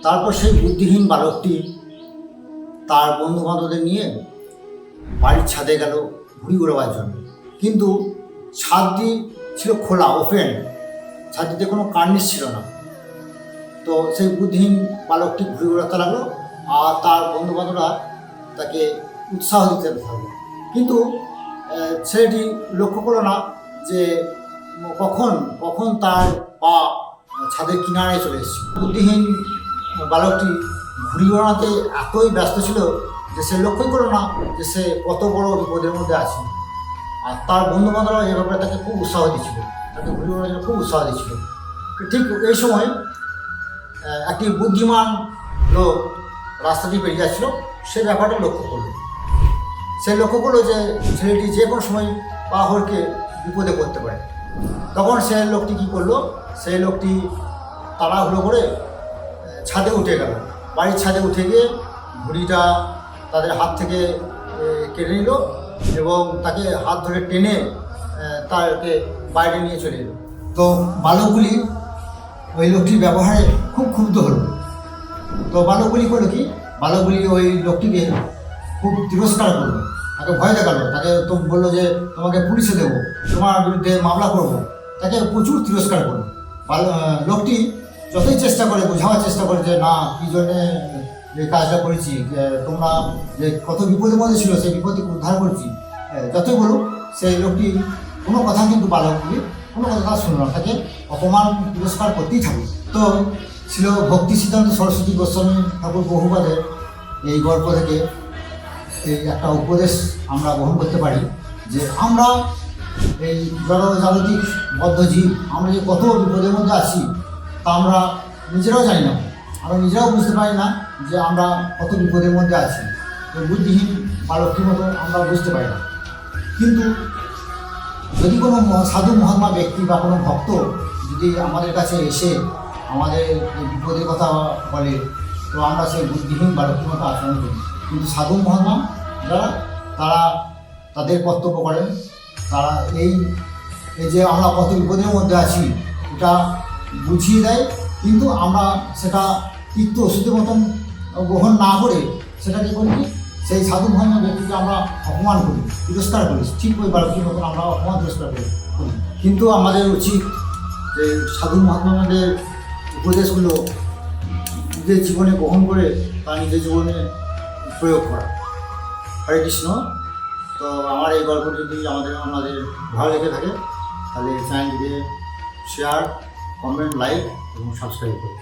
তারপর সেই বুদ্ধিহীন বালকটি তার বন্ধু বান্ধবদের নিয়ে বাড়ির ছাদে গেল ঘুড়ি উড়াবার জন্য। কিন্তু ছাদটি ছিল খোলা, ওপেন, ছাদটিতে কোনো কার্নিশ ছিল না। তো সেই বুদ্ধিহীন বালকটি ঘুড়ি উড়াতে লাগলো, আর তার বন্ধু বান্ধবরা তাকে উৎসাহ দিতে থাকলো। কিন্তু ছেলেটি লক্ষ্য করলো না যে কখন কখন তার পা ছাদের কিনারায় চলে এসেছে। বুদ্ধিহীন বালকটি ঘুড়ি ওড়াতে এতই ব্যস্ত ছিল যে সে লক্ষ্যই করলো না যে সে কত বড় বিপদের মধ্যে আছে। আর তার বন্ধু বান্ধবরা এ ব্যাপারে তাকে খুব উৎসাহ দিচ্ছিল, তাকে ঘুড়ি ওড়ানোর জন্য খুব উৎসাহ দিচ্ছিল। ঠিক এই সময় একটি বুদ্ধিমান লোক রাস্তাটি পেরিয়ে যাচ্ছিল, সে ব্যাপারটা লক্ষ্য করলো। সে লক্ষ্য করলো যে ছেলেটি যে কোনো সময় পা হড়কে বিপদে পড়তে পারে। তখন সে লোকটি কী করলো, সেই লোকটি তাড়াহুড়ো করে ছাদে উঠে গেল। বাড়ির ছাদে উঠে গিয়ে ঘুড়িটা তাদের হাত থেকে কেড়ে নিল এবং তাকে হাত ধরে টেনে তাকে বাইরে নিয়ে চলে এলো। তো বালকগুলি ওই লোকটির ব্যবহারে খুব ক্ষুব্ধ হলো। তো বালকগুলি করলো কি, বালকগুলি ওই লোকটিকে খুব তিরস্কার করলো, তাকে ভয় দেখালো, তাকে তো বললো যে তোমাকে পুলিশে দেবো, তোমার বিরুদ্ধে মামলা করবো, তাকে প্রচুর তিরস্কার করলো। লোকটি যতই চেষ্টা করে, বোঝাবার চেষ্টা করে যে না, কী জন্যে এই কাজটা করেছি, তোমরা যে কত বিপদের মধ্যে ছিল সেই বিপদকে উদ্ধার করছি, যতই বলুক সেই লোকটি কোনো কথা কিন্তু বালকগুলি কোনো কথা শুনল না, তাকে অপমান তিরস্কার করতেই থাকবে। তো ছিল ভক্তি সিদ্ধান্ত সরস্বতী গোস্বামী ঠাকুর বহুবাদের এই গল্প থেকে এই একটা উপদেশ আমরা গ্রহণ করতে পারি যে আমরা এই জড়জাগতিক বদ্ধজীব, আমরা যে কত বিপদের মধ্যে আছি তা আমরা নিজেরাও জানি না, আমরা নিজেরাও বুঝতে পারি না যে আমরা কত বিপদের মধ্যে আছি। বুদ্ধিহীন বালকটির মতো আমরা বুঝতে পারি না। কিন্তু যদি কোনো সাধু মহাত্মা ব্যক্তি বা কোনো ভক্ত যদি আমাদের কাছে এসে আমাদের এই বিপদের কথা বলে, তো আমরা সেই বুদ্ধিহীন বালকটির মতো আচরণ করি। কিন্তু সাধু মহাত্মা যারা, তারা তাদের কর্তব্য করেন, তারা এই যে আমরা কত বিপদের মধ্যে আছি এটা বুঝিয়ে দেয়, কিন্তু আমরা সেটা তিক্ত ওষুধের মতন গ্রহণ না করে সেটাকে করি কি, সেই সাধু মহাত্মা ব্যক্তিকে আমরা অপমান করি, তিরস্কার করি, ঠিক ওই বালকটির মতন আমরা অপমান তিরস্কার করি। কিন্তু আমাদের উচিত যে সাধু মহাত্মাদের উপদেশগুলো নিজের জীবনে গ্রহণ করে তা নিজের জীবনে প্রয়োগ করা। হরে কৃষ্ণ। তো আমার এই গল্পটি যদি আপনাদের ভালো লেগে থাকে তাহলে চ্যানেলটিকে শেয়ার, কমেন্ট, লাইক এবং সাবস্ক্রাইব করুন।